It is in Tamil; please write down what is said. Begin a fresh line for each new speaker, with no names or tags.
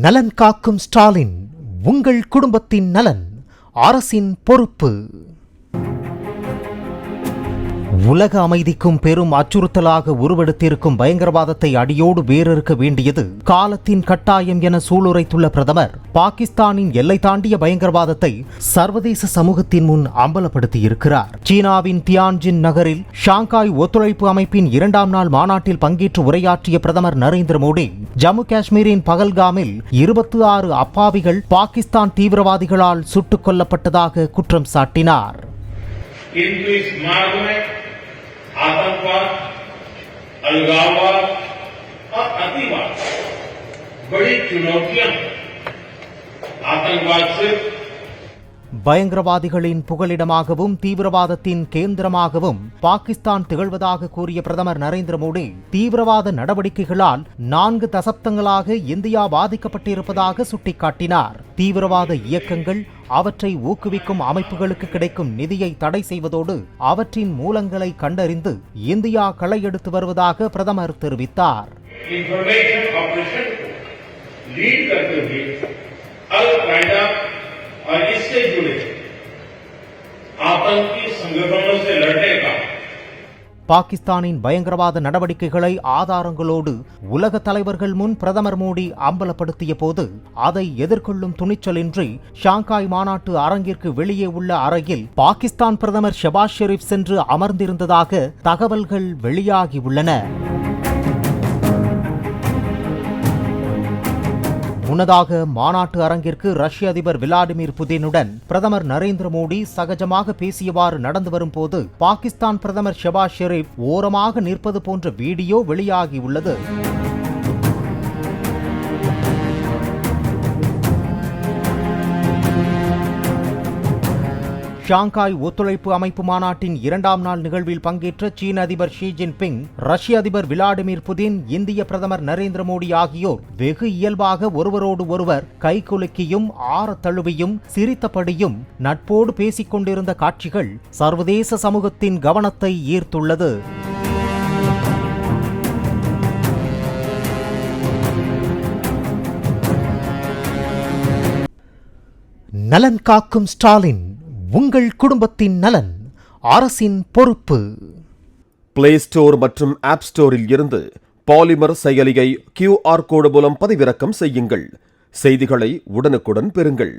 நலன் காக்கும் ஸ்டாலின், உங்கள் குடும்பத்தின் நலன் அரசின் பொறுப்பு. உலக அமைதிக்கும் பெரும் அச்சுறுத்தலாக உருவெடுத்திருக்கும் பயங்கரவாதத்தை அடியோடு வேறறுக்க வேண்டியது காலத்தின் கட்டாயம் என சூளுரைத்துள்ள பிரதமர், பாகிஸ்தானின் எல்லை தாண்டிய பயங்கரவாதத்தை சர்வதேச சமூகத்தின் முன் அம்பலப்படுத்தியிருக்கிறார். சீனாவின் தியான்ஜின் நகரில் ஷாங்காய் ஒத்துழைப்பு அமைப்பின் 2ஆம் நாள் மாநாட்டில் பங்கேற்று உரையாற்றிய பிரதமர் நரேந்திர மோடி, ஜம்மு காஷ்மீரின் பகல்காமில் 26 அப்பாவிகள் பாகிஸ்தான் தீவிரவாதிகளால் சுட்டுக் கொல்லப்பட்டதாக குற்றம் சாட்டினார்.
आतंकवाद, अलगाववाद और अतिवाद बड़ी चुनौतियां हैं। आतंकवाद से
பயங்கரவாதிகளின் புகலிடமாகவும் தீவிரவாதத்தின் கேந்திரமாகவும் பாகிஸ்தான் திகழ்வதாக கூறிய பிரதமர் நரேந்திர மோடி, தீவிரவாத நடவடிக்கைகளால் 4 தசப்தங்களாக இந்தியா பாதிக்கப்பட்டிருப்பதாக சுட்டிக்காட்டினார். தீவிரவாத இயக்கங்கள், அவற்றை ஊக்குவிக்கும் அமைப்புகளுக்கு கிடைக்கும் நிதியை தடை செய்வதோடு அவற்றின் மூலங்களை கண்டறிந்து இந்தியா களை எடுத்து வருவதாக பிரதமர் தெரிவித்தார்.
और इससे जुड़े आतंकी संगठनों से लड़ने का
பாகிஸ்தானின் பயங்கரவாத நடவடிக்கைகளை ஆதாரங்களோடு உலக தலைவர்கள் முன் பிரதமர் மோடி அம்பலப்படுத்திய போது அதை எதிர்கொள்ளும் துணிச்சலின்றி ஷாங்காய் மாநாட்டு அரங்கிற்கு வெளியே உள்ள அறையில் பாகிஸ்தான் பிரதமர் ஷெபாஸ் ஷெரீப் சென்று அமர்ந்திருந்ததாக தகவல்கள் வெளியாகியுள்ளன. முன்னதாக மாநாட்டு அரங்கிற்கு ரஷ்ய அதிபர் விளாடிமிர் புதினுடன் பிரதமர் நரேந்திர மோடி சகஜமாக பேசியவாறு நடந்து வரும் போது பாகிஸ்தான் பிரதமர் ஷெபாஸ் ஷெரீப் ஓரமாக நிற்பது போன்ற வீடியோ வெளியாகியுள்ளது. ஷாங்காய் ஒத்துழைப்பு அமைப்பு மாநாட்டின் 2ஆம் நாள் நிகழ்வில் பங்கேற்ற சீன அதிபர் ஷி ஜின்பிங், ரஷ்ய அதிபர் விளாடிமிர் புதின், இந்திய பிரதமர் நரேந்திர மோடி ஆகியோர் வெகு இயல்பாக ஒருவரோடு ஒருவர் கைகுலுக்கியும் ஆற தழுவியும் சிரித்தபடியும் நட்போடு பேசிக் கொண்டிருந்த காட்சிகள் சர்வதேச சமூகத்தின் கவனத்தை ஈர்த்துள்ளது. நலன் காக்கும் ஸ்டாலின், உங்கள் குடும்பத்தின் நலன் அரசின் பொறுப்பு.
பிளே ஸ்டோர் மற்றும் ஆப் ஸ்டோரில் இருந்து பாலிமர் செயலியை QR கோடு மூலம் பதிவிறக்கம் செய்யுங்கள். செய்திகளை உடனுக்குடன் பெறுங்கள்.